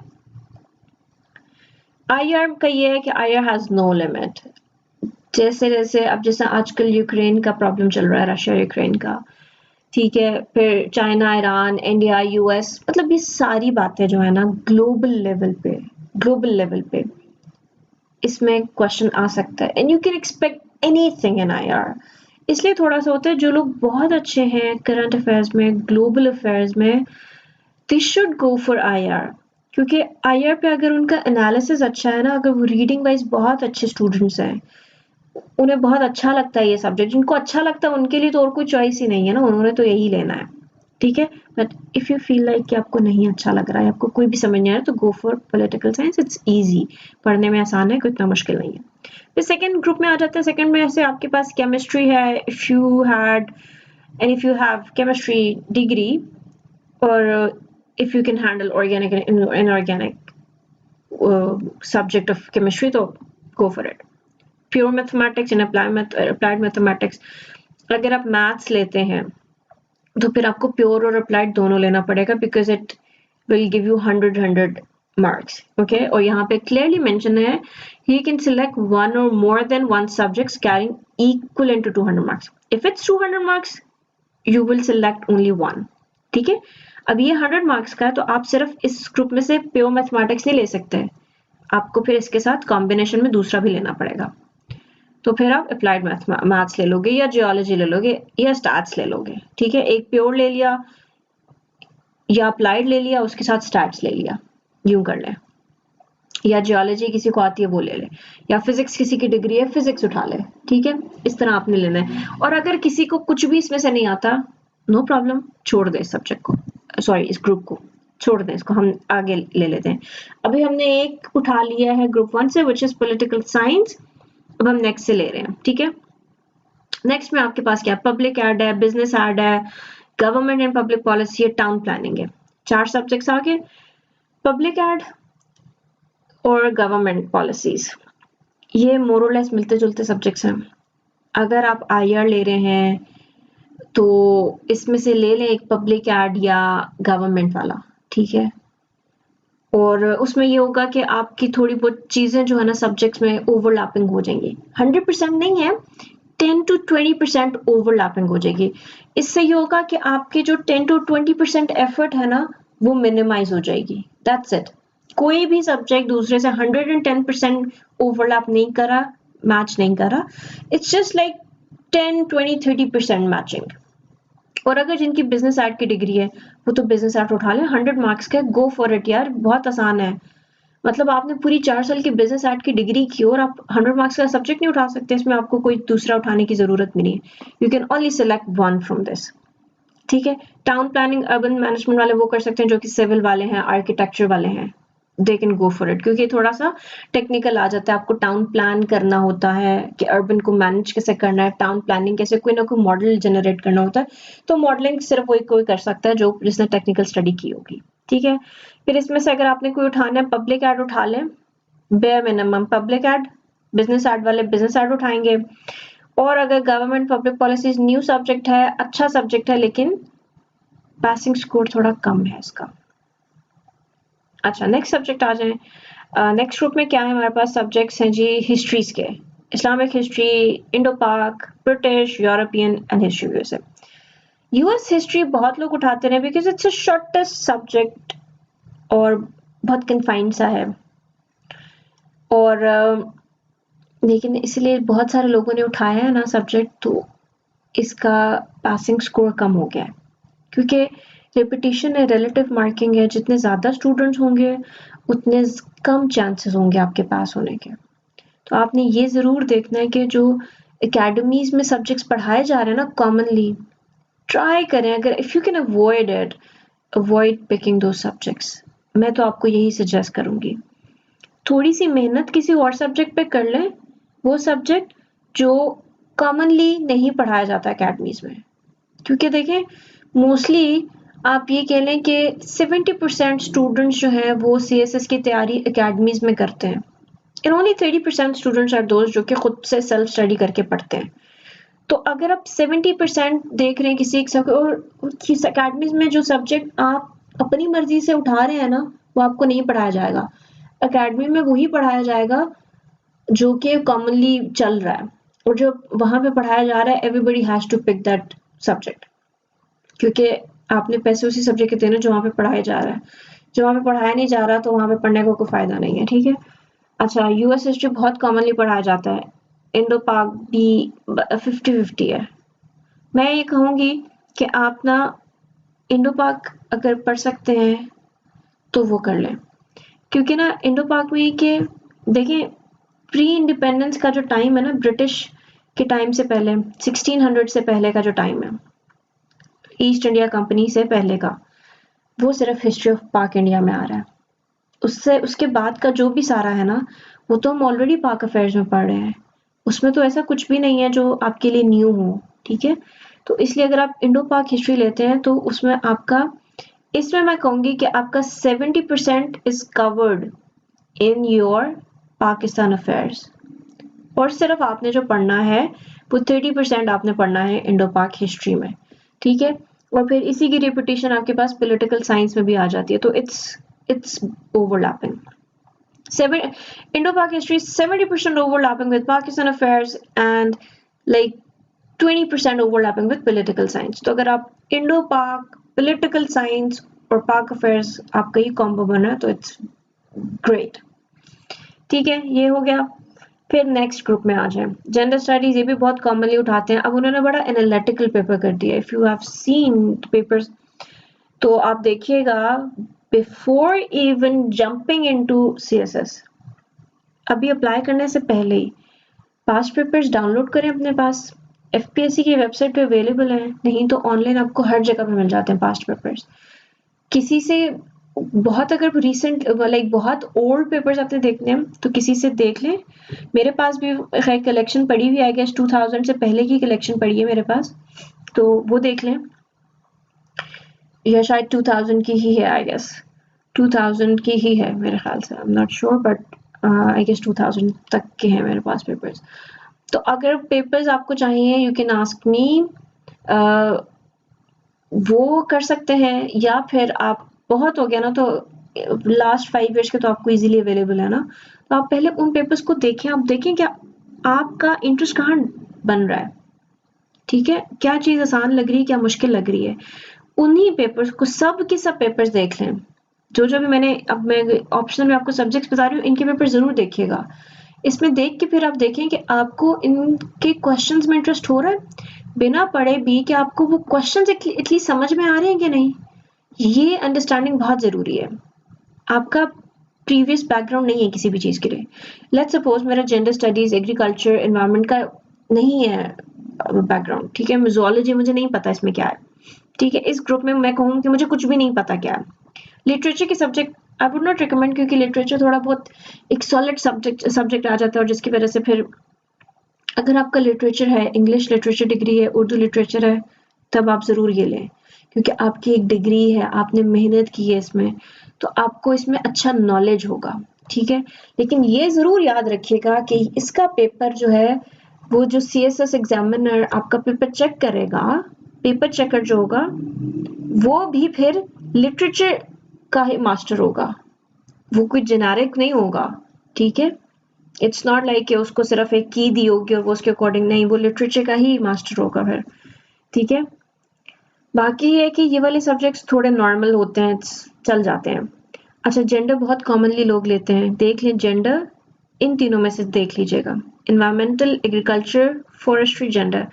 आईआर का ये है कि आईआर हैज नो लिमिट। जैसे अब जैसे आजकल यूक्रेन का प्रॉब्लम चल रहा है, रशिया यूक्रेन का, ठीक है, फिर चाइना, ईरान, इंडिया, यूएस, मतलब ये सारी बातें जो है ना ग्लोबल लेवल पे इसमें क्वेश्चन आ सकता है, and you can expect anything in IR. इसलिए थोड़ा सा होता है जो लोग बहुत अच्छे हैं करंट अफेयर्स में, ग्लोबल अफेयर्स में, they should go for IR, क्योंकि आईआर पे अगर उनका एनालिसिस अच्छा है ना, अगर वो रीडिंग वाइज बहुत अच्छे स्टूडेंट्स हैं, उन्हें बहुत अच्छा लगता है ये सब्जेक्ट, जिनको अच्छा लगता है उनके लिए तो और कोई चॉइस ही नहीं है ना, उन्होंने तो यही लेना है, ठीक है। But if you feel like कि आपको नहीं अच्छा लग रहा है, आपको कोई भी समझ नहीं आ रहा, तो go for political science, it's easy, पढ़ने में आसान है, कोई इतना मुश्किल नहीं है। फिर सेकंड ग्रुप में आ जाते हैं। सेकंड में ऐसे आपके पास केमिस्ट्री है, if you have chemistry degree, और if you can handle organic and inorganic subject of chemistry, तो go for it. Pure mathematics and applied mathematics, अगर आप maths लेते हैं तो फिर आपको pure और applied दोनों लेना पड़ेगा, because it will give you 100 marks, okay? और यहाँ पे clearly mention है you can select one or more than one subjects carrying equivalent to 200 marks. If it's 200 marks, you will select only one, ठीक है। अब ये 100 मार्क्स का है तो आप सिर्फ इस ग्रुप में से प्योर मैथमेटिक्स नहीं ले सकते, आपको फिर इसके साथ कॉम्बिनेशन में दूसरा भी लेना पड़ेगा। तो फिर आप अप्लाइड मैथ्स ले लोगे, या जियोलॉजी ले लोगे, या स्टैट्स ले लोगे, ठीक है। एक प्योर ले लिया या अप्लाइड ले लिया, उसके साथ स्टैट्स ले लिया, यूं कर लें। या जियोलॉजी किसी को आती है वो ले ले, या फिजिक्स किसी की डिग्री है फिजिक्स उठा ले, ठीक है। इस तरह आपने लेना है। और अगर किसी को कुछ भी इसमें से नहीं आता, नो प्रॉब्लम, छोड़ दे इस सब्जेक्ट को, सॉरी इस ग्रुप को छोड़ दें, इसको हम आगे ले लेते हैं। अभी हमने एक उठा लिया है ग्रुप 1 से, विच इज पॉलिटिकल साइंस। अब हम नेक्स्ट से ले रहे हैं, ठीक है। नेक्स्ट में आपके पास क्या है, पब्लिक एड है, बिजनेस एड है, गवर्नमेंट एंड पब्लिक पॉलिसी है, टाउन प्लानिंग है। 4 सब्जेक्ट्स आगे, पब्लिक एड और गवर्नमेंट पॉलिसीज। ये मोरलेस मिलते जुलते सब्जेक्ट्स हैं। अगर आप आईआर ले रहे हैं तो इसमें से ले लें एक पब्लिक एड या गवर्नमेंट वाला, ठीक है। और उसमें ये होगा कि आपकी थोड़ी बहुत चीजें जो है ना सब्जेक्ट्स में ओवरलैपिंग हो जाएंगी, 100% नहीं है, 10 to 20% ओवरलैपिंग हो जाएगी। इससे ये होगा कि आपके जो 10 to 20% एफर्ट है ना वो मिनिमाइज हो जाएगी, दैट्स इट। कोई भी सब्जेक्ट दूसरे से 110% ओवरलैप नहीं करा, मैच नहीं करा, इट्स जस्ट लाइक 10, 20, 30% मैचिंग। और अगर जिनकी बिजनेस एड की डिग्री है वो तो बिजनेस एड उठा लें, 100 मार्क्स का, गो फॉर इट यार, बहुत आसान है। मतलब आपने पूरी 4 साल की बिजनेस एड की डिग्री की और आप 100 मार्क्स का सब्जेक्ट नहीं उठा सकते, इसमें आपको कोई दूसरा उठाने की जरूरत भी नहीं है, you can only select one from this, ठीक है। टाउन प्लानिंग अर्बन मैनेजमेंट वाले वो कर सकते हैं जो कि सिविल वाले हैं, आर्किटेक्चर वाले हैं, they can go for it, क्योंकि थोड़ा सा टेक्निकल आ जाता है, आपको टाउन प्लान करना होता है कि अर्बन को मैनेज कैसे करना है, टाउन प्लानिंग कैसे, कोई ना कोई मॉडल जनरेट करना होता है, तो मॉडलिंग सिर्फ वही कोई कर सकता है जो जिसने टेक्निकल स्टडी की होगी, ठीक है। फिर इसमें से अगर आपने कोई उठाना है, पब्लिक एड उठा लें, bare minimum public ad, business ad वाले बिजनेस एड उठाएंगे। और अगर government public policies new subject है, अच्छा सब्जेक्ट है, लेकिन पासिंग स्कोर थोड़ा कम है इसका। अच्छा, नेक्स्ट सब्जेक्ट आ जाए। नेक्स्ट ग्रुप में क्या है हमारे पास सब्जेक्ट्स हैं जी, हिस्ट्रीज के, इस्लामिक हिस्ट्री, इंडो पाक, British, European and history USA. US history बहुत लोग उठाते हैं because it's a shortest subject और बहुत कन्फाइंड सा है, और लेकिन इसलिए बहुत सारे लोगों ने उठाया है ना सब्जेक्ट, तो इसका पासिंग स्कोर कम हो गया है, क्योंकि रिपीटिशन है, रिलेटिव मार्किंग है, जितने ज़्यादा स्टूडेंट्स होंगे उतने कम चांसेस होंगे आपके पास होने के। तो आपने ये ज़रूर देखना है कि जो एकेडमीज में सब्जेक्ट्स पढ़ाए जा रहे हैं ना कॉमनली, ट्राई करें, अगर if you can avoid it, avoid picking दो सब्जेक्ट्स। मैं तो आपको यही सजेस्ट करूँगी, थोड़ी सी मेहनत किसी और सब्जेक्ट पे कर लें, वो सब्जेक्ट जो कॉमनली नहीं पढ़ाया जाता एकेडमीज में। क्योंकि देखें, मोस्टली आप ये कह लें कि 70% स्टूडेंट्स जो हैं वो सीएसएस की तैयारी एकेडमीज में करते हैं, एंड ओनली 30% स्टूडेंट्स आर दोस्त जो कि खुद से सेल्फ स्टडी करके पढ़ते हैं। तो अगर आप 70% देख रहे हैं किसी एक और एकेडमीज में जो सब्जेक्ट आप अपनी मर्जी से उठा रहे हैं ना, वो आपको नहीं पढ़ाया जाएगा। एकेडमी में वही पढ़ाया जाएगा जो कि कॉमनली चल रहा है, और जो वहां पे पढ़ाया जा रहा है everybody has to pick that subject, क्योंकि आपने पैसे उसी सब्जेक्ट के देने जो वहाँ पे पढ़ाया जा रहा है, जो वहाँ पे पढ़ाया नहीं जा रहा तो वहाँ पे पढ़ने का कोई फायदा नहीं है, ठीक है। अच्छा, यूएस हिस्ट्री बहुत कॉमनली पढ़ाया जाता है, इंडो पाक भी 50-50 है। मैं ये कहूँगी कि आप ना इंडो पाक अगर पढ़ सकते हैं तो वो कर लें, क्योंकि ना इंडो पाक में कि देखें, प्री इंडिपेंडेंस का जो टाइम है ना, ब्रिटिश के टाइम से पहले, 1600 से पहले का जो टाइम है, ईस्ट इंडिया कंपनी से पहले का, वो सिर्फ हिस्ट्री ऑफ पाक इंडिया में आ रहा है। उससे उसके बाद का जो भी सारा है ना, वो तो हम ऑलरेडी पाक अफेयर्स में पढ़ रहे हैं, उसमें तो ऐसा कुछ भी नहीं है जो आपके लिए न्यू हो, ठीक है। तो इसलिए अगर आप इंडो पाक हिस्ट्री लेते हैं तो उसमें आपका, इसमें मैं कहूँगी कि आपका 70% is covered in your Pakistan affairs, और सिर्फ आपने जो पढ़ना है वो 30% आपने पढ़ना है इंडो पाक हिस्ट्री में, ठीक है। और फिर इसी की रिपीटेशन आपके पास पॉलिटिकल साइंस में भी आ जाती है, तो it's overlapping. Indo-Pak history is 70% overlapping with Pakistan affairs and like 20% overlapping with political science. तो अगर आप Indo-Pak, political science और Pak affairs आपका ही कॉम्बो बना है तो इट्स ग्रेट, ठीक है। ये हो गया। फिर नेक्स्ट ग्रुप में आ जाए, जेंडर स्टडीज, ये भी बहुत कॉमनली उठाते हैं। अब उन्होंने बड़ा एनालिटिकल पेपर कर दिया, if you have seen papers तो आप देखिएगा, before even jumping into CSS, अभी अप्लाई करने से पहले ही पास्ट पेपर्स डाउनलोड करें अपने पास, एफपीएससी की वेबसाइट पे अवेलेबल है, नहीं तो ऑनलाइन आपको हर जगह पे मिल जाते हैं पास्ट पेपर्स। किसी से बहुत, अगर रीसेंट लाइक बहुत ओल्ड पेपर्स आपने देखने हैं तो किसी से देख लें। मेरे पास भी खैर कलेक्शन पड़ी हुई है, आई गेस 2000 से पहले की कलेक्शन पड़ी है मेरे पास, तो वो देख लें, या शायद 2000 की ही है, आई गेस 2000 की ही है मेरे ख्याल से, I am not sure, but I guess 2000 तक के हैं मेरे पास पेपर्स। तो अगर पेपर्स आपको चाहिए यू कैन आस्क मी, वो कर सकते हैं, या फिर आप बहुत हो गया ना तो लास्ट 5 इयर्स के तो आपको इजीली अवेलेबल है ना, तो आप पहले उन पेपर्स को देखें, आप देखें क्या आपका इंटरेस्ट कहाँ बन रहा है, ठीक है, क्या चीज़ आसान लग रही है, क्या मुश्किल लग रही है, उन्हीं पेपर्स को, सब के सब पेपर्स देख लें। जो भी मैंने, अब मैं ऑप्शनल में आपको सब्जेक्ट्स बता रही हूँ, इनके पेपर ज़रूर देखिएगा। इसमें देख के फिर आप देखें कि आपको इनके क्वेश्चंस में इंटरेस्ट हो रहा है, बिना पढ़े भी कि आपको वो क्वेश्चंस एटलीस्ट समझ में आ रहे हैं कि नहीं, ये अंडरस्टैंडिंग बहुत ज़रूरी है। आपका प्रीवियस बैकग्राउंड नहीं है किसी भी चीज़ के लिए। लेट्स सपोज मेरा जेंडर स्टडीज़, एग्रीकल्चर, एनवायरनमेंट का नहीं है बैकग्राउंड, ठीक है, ज़ूलॉजी मुझे नहीं पता इसमें क्या है, ठीक है, इस ग्रुप में मैं कहूँ कि मुझे कुछ भी नहीं पता क्या है। लिटरेचर के subject I would not recommend, क्योंकि लिटरेचर थोड़ा बहुत एक सॉलिड सब्जेक्ट आ जाता है, और जिसकी वजह से फिर अगर आपका लिटरेचर है, इंग्लिश लिटरेचर डिग्री है, उर्दू लिटरेचर है, तब आप ज़रूर ये लें, क्योंकि आपकी एक डिग्री है, आपने मेहनत की है इसमें, तो आपको इसमें अच्छा नॉलेज होगा, ठीक है। लेकिन ये ज़रूर याद रखिएगा कि इसका पेपर जो है, वो जो CSS एग्जामिनर आपका पेपर चेक करेगा, पेपर चेकर जो होगा, वो भी फिर लिटरेचर का ही मास्टर होगा, वो कोई जेनेरिक नहीं होगा, ठीक है। इट्स नॉट लाइक कि उसको सिर्फ एक की दी होगी और वो उसके अकॉर्डिंग, नहीं, वो लिटरेचर का ही मास्टर होगा फिर, ठीक है। बाकी ये है कि ये वाले सब्जेक्ट्स थोड़े नॉर्मल होते हैं, चल जाते हैं। अच्छा, जेंडर बहुत कॉमनली लोग लेते हैं, देख लें जेंडर, इन तीनों में से देख लीजिएगा, एनवायरमेंटल, एग्रीकल्चर, फॉरेस्ट्री, जेंडर।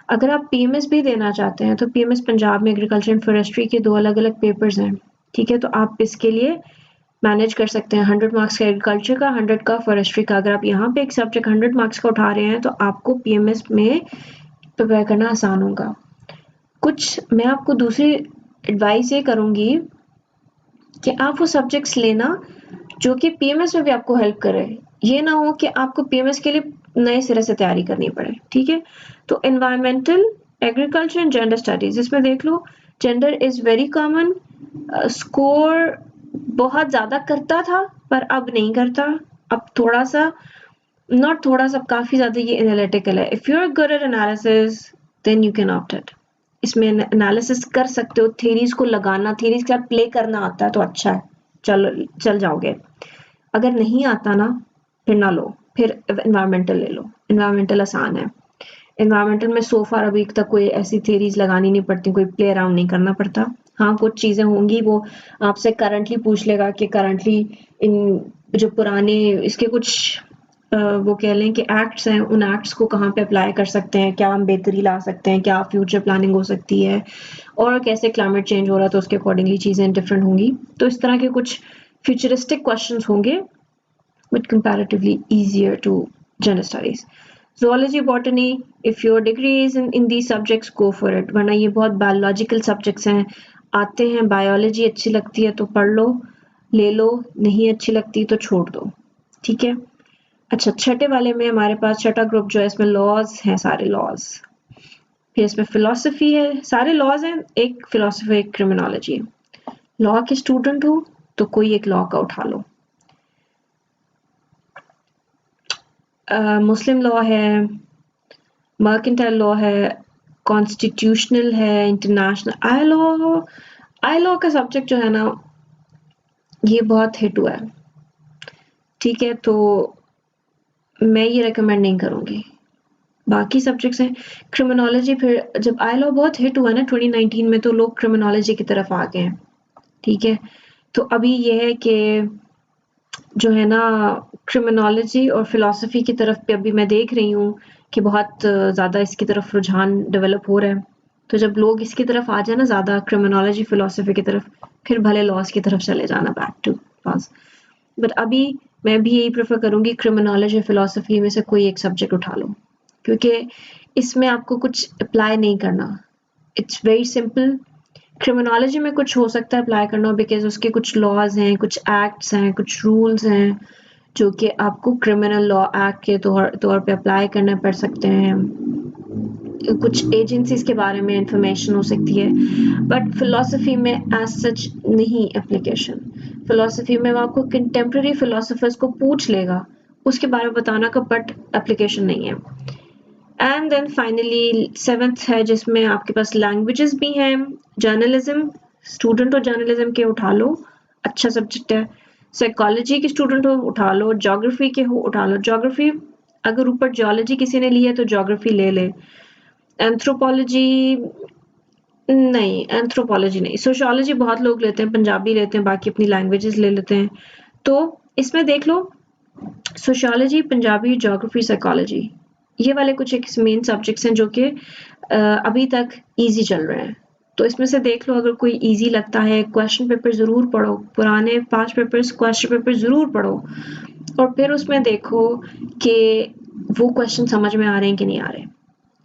अगर आप PMS भी देना चाहते हैं तो PMS पंजाब में एग्रीकल्चर एंड फॉरेस्ट्री के 2 अलग-अलग पेपर्स हैं, ठीक है, तो आप इसके लिए मैनेज कर सकते हैं। 100 मार्क्स का एग्रीकल्चर का, 100 का फॉरेस्ट्री का। अगर आप यहाँ पे एक सब्जेक्ट 100 मार्क्स का उठा रहे हैं तो आपको PMS में प्रिपेयर करना आसान होगा। कुछ मैं आपको दूसरी एडवाइस ये करूँगी कि आप वो सब्जेक्ट्स लेना जो कि PMS में भी आपको हेल्प करे। ये ना हो कि आपको PMS के लिए नए सिरे से तैयारी करनी पड़े, ठीक है। तो environmental, agriculture and gender studies, इसमें देख लो, gender is very common, score बहुत ज़्यादा करता था पर अब नहीं करता, अब थोड़ा सा, नॉट थोड़ा सा, काफ़ी ज़्यादा ये एनालिटिकल है। If you are good at analysis then you can opt it, इसमें एनालिसिस कर सकते हो, थेरीज को लगाना, थेरीज के साथ प्ले करना आता है तो अच्छा है, चल जाओगे। अगर नहीं आता ना, फिर ना लो, फिर एनवायरमेंटल ले लो, एनवायरमेंटल आसान है। एनवायरमेंटल में सो फार अभी तक कोई ऐसी थेरीज लगानी नहीं पड़ती, कोई प्ले अराउंड नहीं करना पड़ता। हाँ, कुछ चीज़ें होंगी, वो आपसे करंटली पूछ लेगा कि करंटली इन जो पुराने इसके कुछ वो कह लें कि एक्ट्स हैं, उन एक्ट्स को कहाँ पे अप्लाई कर सकते हैं, क्या हम बेहतरी ला सकते हैं, क्या फ्यूचर प्लानिंग हो सकती है, और कैसे क्लाइमेट चेंज हो रहा है तो उसके अकॉर्डिंगली चीज़ें डिफरेंट होंगी। तो इस तरह के कुछ फ्यूचरिस्टिक क्वेश्चंस होंगे, but comparatively easier to general studies. Zoology, botany, if your degree is in these subjects, go for it. वरना ये बहुत बायोलॉजिकल सब्जेक्ट्स हैं, आते हैं, बायोलॉजी अच्छी लगती है तो पढ़ लो, ले लो, नहीं अच्छी लगती तो छोड़ दो, ठीक है। अच्छा, छठे वाले में हमारे पास छठा ग्रुप जो है, इसमें लॉज हैं, सारे लॉज, फिर इसमें फिलोसफी है, सारे लॉज हैं, एक फिलोसफी, एक क्रिमिनोलॉजी। लॉ के स्टूडेंट हो तो कोई एक लॉ का उठा लो, मुस्लिम लॉ है, मर्केंटाइल लॉ है, कॉन्स्टिट्यूशनल है, इंटरनेशनल, आई लॉ का सब्जेक्ट जो है ना, ये बहुत हिट हुआ है, ठीक है, तो मैं ये रेकमेंड नहीं करूँगी। बाकी सब्जेक्ट्स हैं, क्रिमिनोलॉजी, फिर जब आई लॉ बहुत हिट हुआ ना 2019 में, तो लोग क्रिमिनोलॉजी की तरफ आ गए हैं, ठीक है। तो अभी ये है कि जो है ना, क्रिमिनोलॉजी और फिलॉसफी की तरफ पे अभी मैं देख रही हूँ कि बहुत ज़्यादा इसकी तरफ रुझान डेवलप हो रहा है। तो जब लोग इसकी तरफ आ जाए ना ज़्यादा, क्रिमिनोलॉजी, फिलॉसफी की तरफ, फिर भले लॉज की तरफ चले जाना, बैक टू पास। बट अभी मैं भी यही प्रेफर करूँगी, क्रिमिनोलॉजी, फिलॉसफी में से कोई एक सब्जेक्ट उठा लो, क्योंकि इसमें आपको कुछ अप्लाई नहीं करना, इट्स वेरी सिंपल। क्रिमिनोलॉजी में कुछ हो सकता है अप्लाई करना, बिकॉज उसके कुछ लॉज हैं, कुछ एक्ट्स हैं, कुछ रूल्स हैं जो कि आपको क्रिमिनल लॉ एक्ट के तौर पे अप्लाई करने पड़ सकते हैं, कुछ एजेंसीज के बारे में इंफॉर्मेशन हो सकती है, बट फिलॉसफी में एज सच नहीं एप्लीकेशन। फिलोसफी में वो आपको कंटेम्प्रेरी फिलोसोफर्स को पूछ लेगा, उसके बारे में बताना का बट एप्लीकेशन नहीं है। एंड देन फाइनली 7th है जिसमें आपके पास लैंग्वेजेस भी हैं, जर्नलिज्म, स्टूडेंट हो जर्नलिज्म के उठा लो, अच्छा सब्जेक्ट है। साइकोलॉजी के स्टूडेंट हो उठा लो, ज्योग्राफी के हो उठा लो, ज्योग्राफी अगर ऊपर जियोलॉजी किसी ने ली है तो ज्योग्राफी ले ले। एंथ्रोपोलॉजी नहीं, एंथ्रोपोलॉजी नहीं, सोशियोलॉजी बहुत लोग लेते हैं, पंजाबी लेते हैं, बाकी अपनी लैंग्वेजेस ले लेते हैं। तो इसमें देख लो सोशियोलॉजी, पंजाबी, ज्योग्राफी, साइकोलॉजी, ये वाले कुछ एक मेन सब्जेक्ट्स हैं जो कि अभी तक इजी चल रहे हैं। तो इसमें से देख लो अगर कोई इजी लगता है, क्वेश्चन पेपर ज़रूर पढ़ो, पुराने 5 पेपर्स क्वेश्चन पेपर ज़रूर पढ़ो और फिर उसमें देखो कि वो क्वेश्चन समझ में आ रहे हैं कि नहीं आ रहे।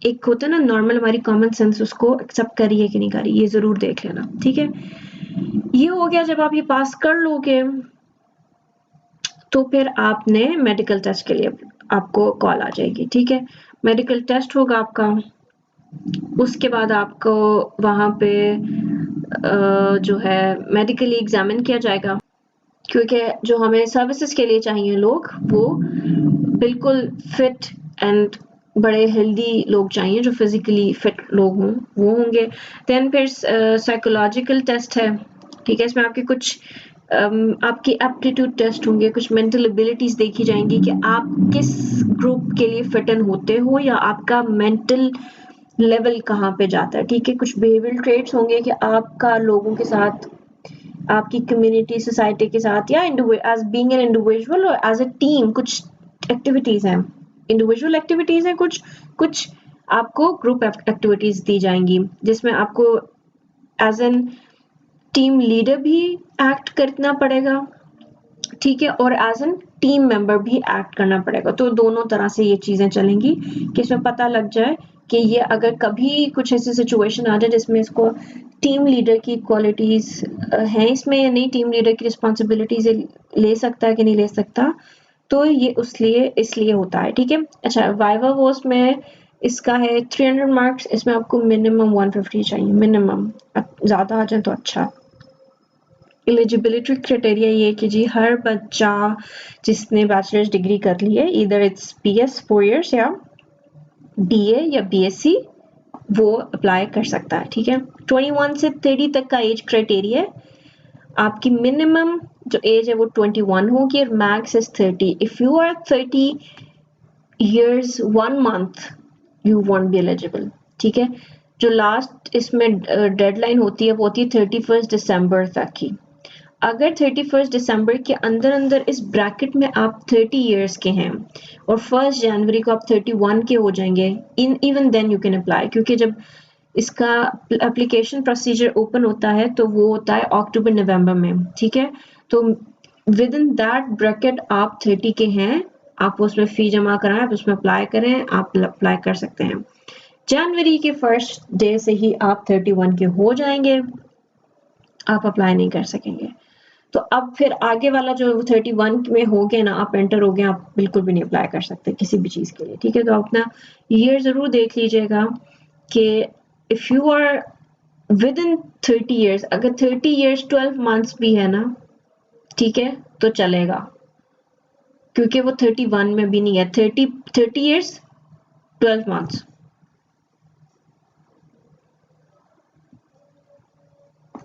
एक होता है ना नॉर्मल हमारी कॉमन सेंस, उसको एक्सेप्ट करी है कि नहीं करी, ये ज़रूर देख लेना, ठीक है। ये हो गया, जब आप ये पास कर लोगे तो फिर आपने मेडिकल टेस्ट के लिए आपको कॉल आ जाएगी, ठीक है। मेडिकल टेस्ट होगा आपका, उसके बाद आपको वहाँ पे जो है मेडिकली एग्जामिन किया जाएगा, क्योंकि जो हमें सर्विसेज के लिए चाहिए लोग वो बिल्कुल फिट एंड बड़े हेल्दी लोग चाहिए, जो फिजिकली फिट लोग हों वो होंगे। देन फिर साइकोलॉजिकल टेस्ट है, ठीक है। इसमें आपके कुछ आपकी एप्टीट्यूड टेस्ट होंगे, कुछ मेंटल एबिलिटीज देखी जाएंगी कि आप किस ग्रुप के लिए फिट इन होते हो या आपका मेंटल लेवल कहाँ पे जाता है, ठीक है। कुछ बिहेवियरल ट्रेट्स होंगे कि आपका लोगों के साथ, आपकी कम्युनिटी सोसाइटी के साथ या एज बीइंग एन इंडिविजुअल और एज अ टीम कुछ एक्टिविटीज हैं, इंडिविजुअल एक्टिविटीज हैं, कुछ आपको ग्रुप एक्टिविटीज दी जाएंगी जिसमें आपको एज एन टीम लीडर भी एक्ट करना पड़ेगा, ठीक है, और एज एन टीम मेंबर भी एक्ट करना पड़ेगा। तो दोनों तरह से ये चीजें चलेंगी कि इसमें पता लग जाए कि ये अगर कभी कुछ ऐसी सिचुएशन आ जाए जिसमें इसको टीम लीडर की क्वालिटीज हैं इसमें या नहीं, टीम लीडर की रिस्पॉन्सिबिलिटीज ले सकता है कि नहीं ले सकता, तो ये इसलिए होता है, ठीक है। अच्छा, वाइवा वोस में इसका है 300 मार्क्स, इसमें आपको मिनिमम 150 चाहिए, मिनिमम, ज्यादा आ जाए तो अच्छा। एलिजिबिलिटी क्राइटेरिया ये कि जी हर बच्चा जिसने बैचलर्स डिग्री कर ली है, इधर इट्स BS 4 years या BA या BSc, वो अप्लाई कर सकता है, ठीक है। 21 से 30 तक का एज क्राइटेरिया है, आपकी मिनिमम जो एज है वो 21 होगी और max is 30। If you are 30 years 1 month you won't be eligible, ठीक है। जो लास्ट इसमें डेडलाइन होती है वो होती है 31 दिसंबर तक की। अगर 31 दिसंबर के अंदर अंदर इस ब्रैकेट में आप 30 years के हैं और 1 जनवरी को आप 31 के हो जाएंगे, even then you can apply, क्योंकि जब इसका एप्लीकेशन प्रोसीजर ओपन होता है तो वो होता है अक्टूबर नवंबर में, ठीक है। तो विद इन दैट ब्रैकेट आप 30 के हैं, आप उसमें फी जमा कराएं, आप उसमें अप्लाई करें, आप अप्लाई कर सकते हैं। जनवरी के फर्स्ट डे से ही आप 31 के हो जाएंगे, आप अप्लाई नहीं कर सकेंगे। तो अब फिर आगे वाला जो 31 में हो गया ना, आप एंटर हो गए, आप बिल्कुल भी नहीं अप्लाई कर सकते किसी भी चीज के लिए, ठीक है। तो अपना ईयर जरूर देख लीजिएगा कि if you are within 30 years, अगर 30 years 12 months भी है ना, ठीक है, तो चलेगा, क्योंकि वो 31 में भी नहीं है। 30 years 12 months,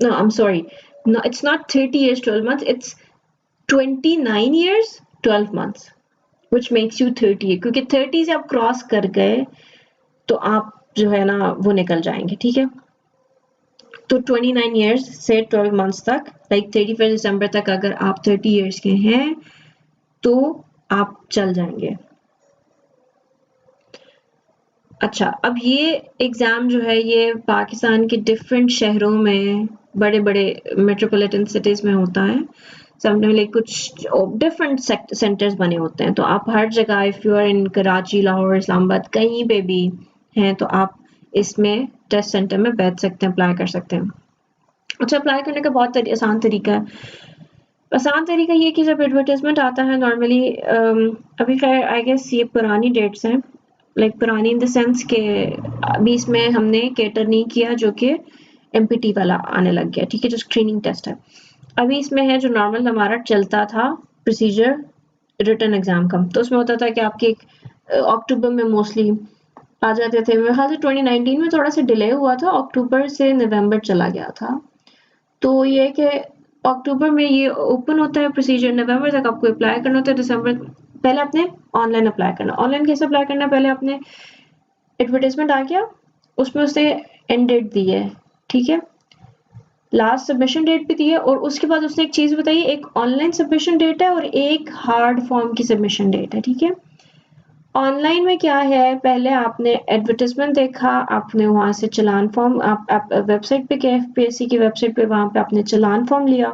no I'm sorry, no it's not 30 years 12 months, it's 29 years 12 months which makes you 30, क्योंकि 30 से आप क्रॉस कर गए तो आप जो है ना वो निकल जाएंगे, ठीक है। तो 29 years से 12 months तक, लाइक 31 दिसंबर तक अगर आप 30 years के हैं तो आप चल जाएंगे। अच्छा, अब ये एग्जाम जो है ये पाकिस्तान के डिफरेंट शहरों में, बड़े बड़े मेट्रोपॉलिटन सिटीज में होता है, समथिंग लाइक कुछ डिफरेंट सेंटर्स बने होते हैं। तो आप हर जगह, if you are in Karachi, Lahore, Islamabad, कहीं पे भी हैं तो आप इसमें टेस्ट सेंटर में बैठ सकते हैं, अप्लाई कर सकते हैं। अच्छा, अप्लाई करने का बहुत आसान तरीका है। आसान तरीका ये कि जब एडवर्टाइजमेंट आता है नॉर्मली, अभी खैर आई गेस ये पुरानी डेट्स हैं, लाइक पुरानी इन द सेंस के अभी इसमें हमने कैटर नहीं किया, जो कि MPT वाला आने लग गया, ठीक है, जो स्क्रीनिंग टेस्ट है। अभी इसमें है जो नॉर्मल हमारा चलता था प्रोसीजर रिटन एग्जाम का, तो उसमें होता था कि आपके अक्टूबर में मोस्टली आ जाते थे। मेरे ख्याल से 2019 में थोड़ा सा डिले हुआ था, अक्टूबर से नवंबर चला गया था। तो ये कि अक्टूबर में ये ओपन होता है प्रोसीजर, नवंबर तक आपको अप्लाई करना होता है, दिसंबर पहले आपने ऑनलाइन अप्लाई करना। ऑनलाइन कैसे अप्लाई करना है, पहले आपने एडवर्टाइजमेंट आ गया, उसमें उसने एंड डेट दी है, ठीक है, लास्ट सबमिशन डेट भी दी है, और उसके बाद उसने एक चीज बताई, एक ऑनलाइन सबमिशन डेट है और एक हार्ड फॉर्म की सबमिशन डेट है, ठीक है। ऑनलाइन में क्या है, पहले आपने एडवर्टाइजमेंट देखा, आपने वहां से चालान फॉर्म, आप वेबसाइट पे गए, एफपीएससी की वेबसाइट पे, वहां पे आपने चालान फॉर्म लिया,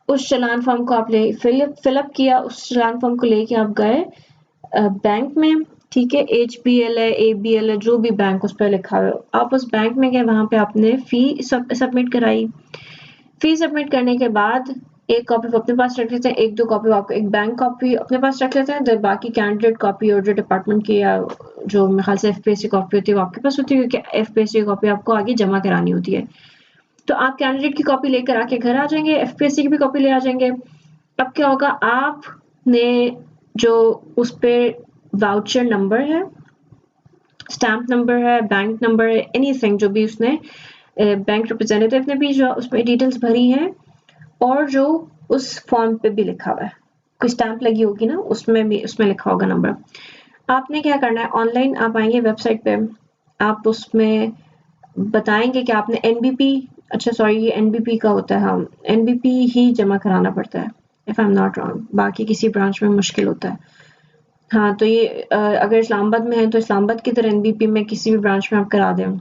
उस चालान फॉर्म को आपने फिलअप किया, उस चालान फॉर्म को लेके आप गए बैंक में, ठीक है, HBL है, ABL है, जो भी बैंक उस पर लिखा हुआ है, आप उस बैंक में गए, वहां पे आपने फी सबमिट कराई। फी सबमिट करने के बाद एक कॉपी अपने पास रख लेते हैं, एक दो कॉपी आपको, एक बैंक कॉपी अपने पास रख लेते हैं, बाकी कैंडिडेट कॉपी और जो डिपार्टमेंट की या जो मेरे ख्याल से एफपीएससी कॉपी होती है वो आपके पास होती है, क्योंकि एफपीएससी कॉपी आपको आगे जमा करानी होती है। तो आप कैंडिडेट की कॉपी लेकर आके घर आ जाएंगे, एफपीएससी की भी कॉपी ले आ जाएंगे। अब क्या होगा, आपने जो उस पर वाउचर नंबर है, स्टैम्प नंबर है, बैंक नंबर है, एनीथिंग जो भी उसने बैंक रिप्रेजेंटेटिव ने भी जो उसमें डिटेल्स भरी हैं, और जो उस फॉर्म पे भी लिखा हुआ है, कोई स्टैम्प लगी होगी ना, उसमें भी उसमें लिखा होगा नंबर। आपने क्या करना है, ऑनलाइन आप आएंगे वेबसाइट पे, आप उसमें बताएंगे कि आपने एनबीपी, अच्छा सॉरी ये एनबीपी का होता है, हाँ एनबीपी ही जमा कराना पड़ता है, if I am not wrong, बाकी किसी ब्रांच में मुश्किल होता है। हाँ तो ये अगर इस्लामाबाद में है तो इस्लामाबाद की तरह एनबीपी में किसी भी ब्रांच में आप करा दें,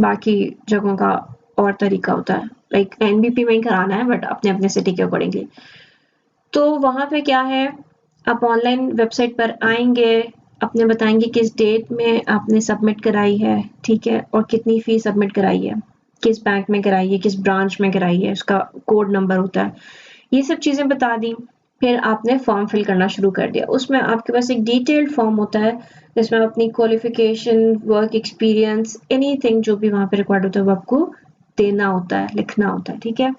बाकी जगहों का और तरीका होता है, लाइक एनबीपी में ही कराना है बट अपने अपने सिटी के अकॉर्डिंगली। तो वहां पे क्या है, आप ऑनलाइन वेबसाइट पर आएंगे, अपने बताएंगे किस डेट में आपने सबमिट कराई है, ठीक है, और कितनी फी सबमिट कराई है, किस बैंक में कराई है, किस ब्रांच में कराई है, उसका कोड नंबर होता है, ये सब चीजें बता दी। फिर आपने फॉर्म फिल करना शुरू कर दिया, उसमें आपके पास एक डिटेल्ड फॉर्म होता है जिसमें आप अपनी क्वालिफिकेशन, वर्क एक्सपीरियंस, एनीथिंग जो भी वहां पे रिक्वायर्ड होता है वो आपको देना होता है, लिखना होता है, ठीक है।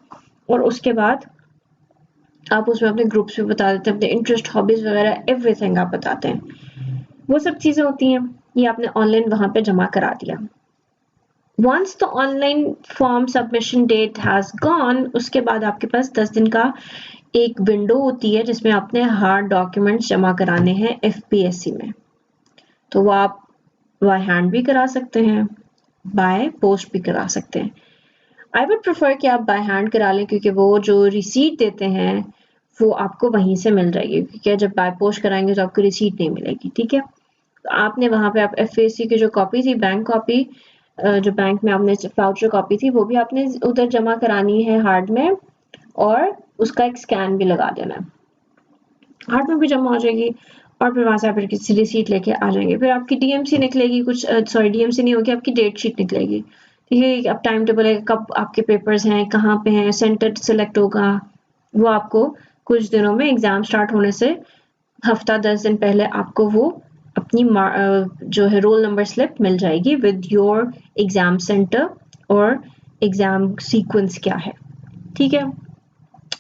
और उसके बाद आप उसमें अपने ग्रुप्स में बता देते हैं, अपने इंटरेस्ट, हॉबीज वगैरह एवरीथिंग आप बताते हैं, वो सब चीजें होती हैं, ये आपने ऑनलाइन वहां पे जमा करा दिया। Once the online form submission date has gone, उसके बाद आपके पास 10 दिन का एक विंडो होती है जिसमें आपने हार्ड डॉक्यूमेंट्स जमा कराने हैं एफपीएससी में। तो वो आप बाय हैंड भी करा सकते हैं, बाय पोस्ट भी करा सकते हैं। आई वुड प्रेफर कि आप बाय हैंड करा लें, क्योंकि वो जो रिसीट देते हैं वो आपको वहीं से मिल जाएगी, क्योंकि जब बाय पोस्ट कराएंगे तो आपको रिसीट नहीं मिलेगी, ठीक है। तो आपने वहां पे आप एफएससी की जो कॉपी थी, बैंक कॉपी, जो बैंक में आपने वाउचर कॉपी थी वो भी आपने उधर जमा करानी है हार्ड में, और उसका एक स्कैन भी लगा देना है, हार्ड में भी जमा हो जाएगी, और फिर वहां से आप किसी रिसीट लेके आ जाएंगे। फिर आपकी डीएमसी निकलेगी, कुछ सॉरी डीएमसी नहीं होगी, आपकी डेट शीट निकलेगी, ठीक है। अब टाइम टेबल है, कब आपके पेपर्स हैं, कहाँ पे हैं, सेंटर सेलेक्ट होगा, वो आपको कुछ दिनों में एग्जाम स्टार्ट होने से हफ्ता 10 दिन पहले आपको वो अपनी जो है रोल नंबर स्लिप मिल जाएगी विद योर एग्जाम सेंटर और एग्जाम सीक्वेंस क्या है, ठीक है।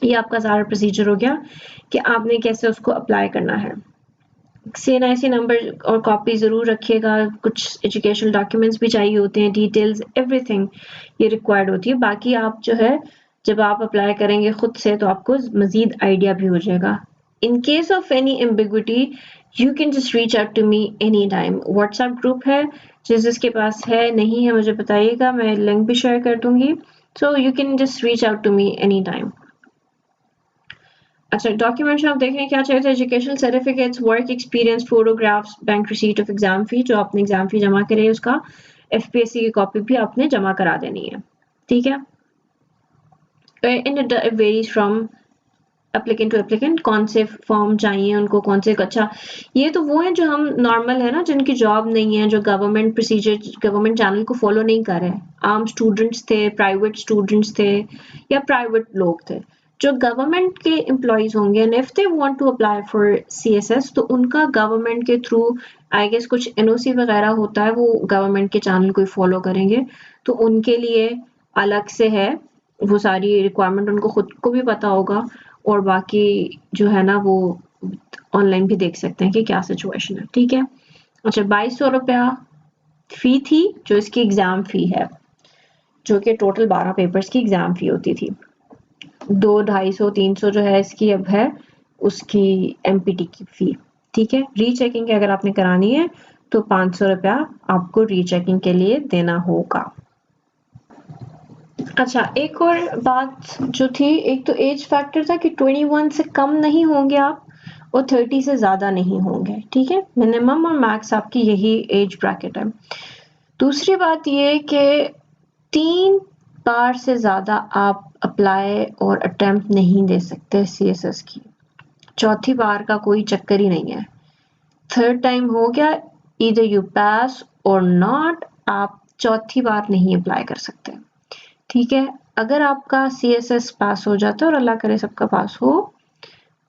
ये आपका सारा प्रोसीजर हो गया कि आपने कैसे उसको अप्लाई करना है। CNIC नंबर और कॉपी ज़रूर रखिएगा, कुछ एजुकेशनल डॉक्यूमेंट्स भी चाहिए होते हैं, डिटेल्स एवरीथिंग ये रिक्वायर्ड होती है। बाकी आप जो है जब आप अप्लाई करेंगे खुद से तो आपको मज़ीद आइडिया भी हो जाएगा। In case of any ambiguity you can just reach out to me any time. WhatsApp group है, जिसके पास है नहीं है मुझे बताइएगा, मैं लिंक भी शेयर कर दूंगी, so you can just reach out to me any time. अच्छा डॉक्यूमेंट्स आप देखें क्या चाहिए था, educational certificates, work experience, photographs, bank receipt of exam fee, जो आपने एग्जाम फी जमा करे उसका एफपीएससी की कॉपी भी आपने जमा करा देनी है, ठीक है। And it varies from applicant to applicant, कौन से फॉर्म चाहिए उनको, कौन से। अच्छा ये तो वो है जो हम नॉर्मल है ना, जिनकी जॉब नहीं है, जो गवर्नमेंट प्रोसीजर, गवर्नमेंट चैनल को फॉलो नहीं कर रहे, आम स्टूडेंट्स थे, प्राइवेट स्टूडेंट्स थे, या प्राइवेट लोग थे। जो गवर्नमेंट के एम्प्लॉयज होंगे and if they want to apply for CSS, तो उनका गवर्नमेंट के थ्रू आई गेस कुछ एनओसी वगैरह होता है, वो गवर्नमेंट के चैनल को फॉलो करेंगे, तो उनके लिए अलग से है वो सारी रिक्वायरमेंट उनको खुद को भी पता होगा और बाकी जो है ना वो ऑनलाइन भी देख सकते हैं कि क्या सिचुएशन है। ठीक है, अच्छा 2200 रुपया फी थी जो इसकी एग्जाम फी है, जो कि टोटल 12 पेपर्स की एग्जाम फी होती थी। 200, 250, 300 जो है इसकी अब है उसकी एमपीटी की फी। ठीक है, रीचेकिंग अगर आपने करानी है तो 500 रुपया आपको रीचेकिंग के लिए देना होगा। अच्छा, एक और बात जो थी, एक तो एज फैक्टर था कि 21 से कम नहीं होंगे आप और 30 से ज्यादा नहीं होंगे। ठीक है, मिनिमम और मैक्स आपकी यही एज ब्रैकेट है। दूसरी बात ये कि 3 बार से ज्यादा आप अप्लाई और अटेम्प्ट नहीं दे सकते सीएसएस की। चौथी बार का कोई चक्कर ही नहीं है। थर्ड टाइम हो गया, ईदर यू पास और नॉट, आप चौथी बार नहीं अप्लाई कर सकते। ठीक है, अगर आपका सीएसएस पास हो जाता है और अल्लाह करे सबका पास हो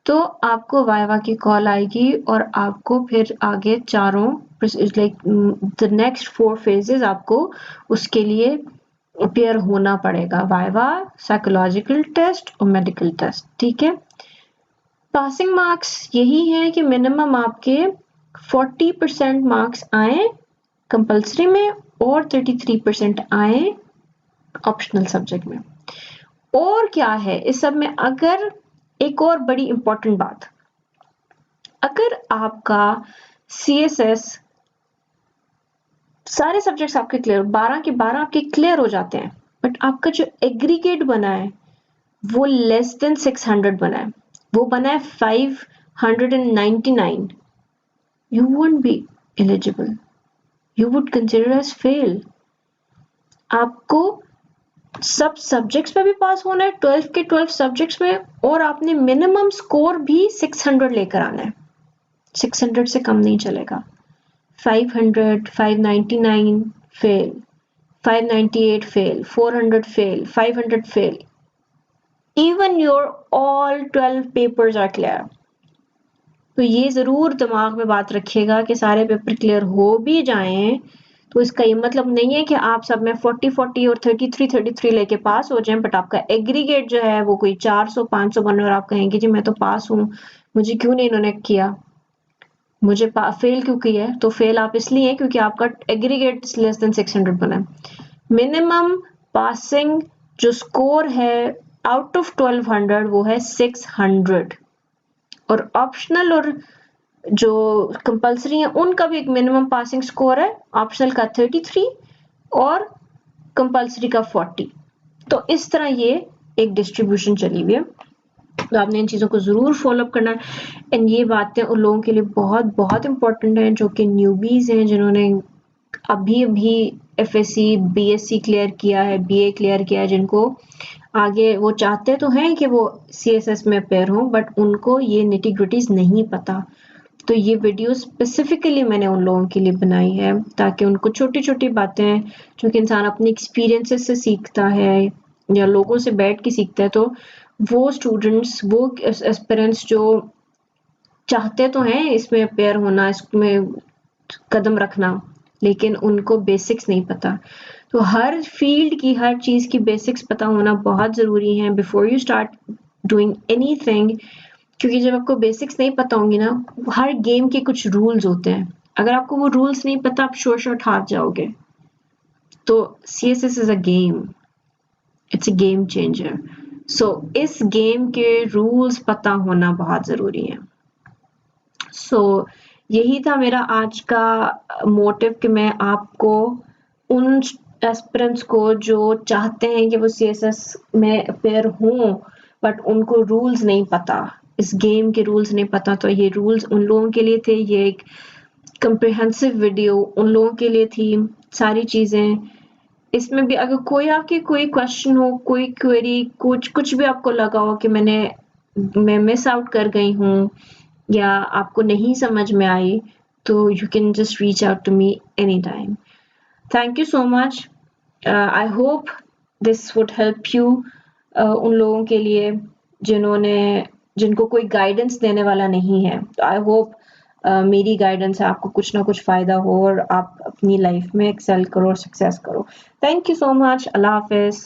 तो आपको वाइवा की कॉल आएगी और आपको फिर आगे चारों लाइक द नेक्स्ट 4 फेजेस आपको उसके लिए अपेयर होना पड़ेगा, वाइवा, साइकोलॉजिकल टेस्ट और मेडिकल टेस्ट। ठीक है, पासिंग मार्क्स यही है कि मिनिमम आपके 40% मार्क्स आए कंपल्सरी में और 33% आए ऑप्शनल सब्जेक्ट में। और क्या है इस सब में, अगर एक और बड़ी इंपॉर्टेंट बात, अगर आपका सीएसएस सारे सब्जेक्ट्स आपके क्लियर 12 के 12 आपके क्लियर हो जाते हैं बट आपका जो एग्रीगेट बना है वो लेस देन 600 बना है, वो बना है 599, you won't be eligible, you would consider as fail। आपको सब सब्जेक्ट्स में भी पास होना है, 12 के 12 सब्जेक्ट्स में, और आपने मिनिमम स्कोर भी 600 लेकर आना है, 600 से कम नहीं चलेगा। 500, 599 fail, 598 fail, 400 fail, 500 fail, even your all 12 papers are clear। तो ये जरूर दिमाग में बात रखिएगा कि सारे पेपर क्लियर हो भी जाएं तो इसका ये मतलब नहीं है कि आप सब में 40 और 33 लेके पास हो जाएं, बट आपका एग्रीगेट जो है वो कोई 400-500 बने और आप कहेंगे जी मैं तो पास हूं, मुझे क्यों नहीं इन्होंने किया, मुझे फेल क्यों किया है। तो फेल आप इसलिए है क्योंकि आपका एग्रीगेट लेस देन 600 बना है। मिनिमम पासिंग जो स्कोर है आउट ऑफ 1200 वो है 600, और ऑप्शनल और जो कंपल्सरी है उनका भी एक मिनिमम पासिंग स्कोर है, ऑप्शनल का 33 और कंपल्सरी का 40। तो इस तरह ये एक डिस्ट्रीब्यूशन चली हुई है, तो आपने इन चीज़ों को ज़रूर फॉलो अप करना है। एंड ये बातें उन लोगों के लिए बहुत बहुत इंपॉर्टेंट हैं जो कि न्यूबीज हैं, जिन्होंने अभी अभी एफएससी बीएससी क्लियर किया है, बीए क्लियर किया है, जिनको आगे वो चाहते तो हैं कि वो सीएसएस में अपेयर हों बट उनको ये निटी ग्रिटीज नहीं पता। तो ये वीडियो स्पेसिफिकली मैंने उन लोगों के लिए बनाई है ताकि उनको छोटी छोटी बातें जो कि इंसान अपनी एक्सपीरियंसेस से सीखता है या लोगों से बैठ के सीखता है, तो वो स्टूडेंट्स, वो एस्पिरेंट्स जो चाहते तो हैं इसमें अपेयर होना, इसमें कदम रखना, लेकिन उनको बेसिक्स नहीं पता। तो हर फील्ड की हर चीज़ की बेसिक्स पता होना बहुत ज़रूरी है before you start doing anything, क्योंकि जब आपको बेसिक्स नहीं पता होंगी ना, हर गेम के कुछ रूल्स होते हैं, अगर आपको वो रूल्स नहीं पता आप शॉर्ट हार जाओगे। तो CSS is a game, it's a game changer. So इस गेम के रूल्स पता होना बहुत ज़रूरी है। सो यही था मेरा आज का मोटिव कि मैं आपको उन एस्पिरेंट्स को जो चाहते हैं कि वो सीएसएस में अपेयर हों बट उनको रूल्स नहीं पता, इस गेम के रूल्स नहीं पता, तो ये रूल्स उन लोगों के लिए थे। ये एक कंप्रिहेंसिव वीडियो उन लोगों के लिए थी, सारी चीज़ें इसमें भी। अगर कोई आपके कोई क्वेश्चन हो, कोई क्वेरी, कुछ भी आपको लगा हो कि मैं मिस आउट कर गई हूँ या आपको नहीं समझ में आई, तो you can just reach out to me any time. Thank you so much. I hope this would help you, उन लोगों के लिए जिनको कोई गाइडेंस देने वाला नहीं है। तो आई होप मेरी गाइडेंस है आपको कुछ ना कुछ फ़ायदा हो और आप अपनी लाइफ में एक्सेल करो और सक्सेस करो। Thank you so much. अल्लाह हाफिज़।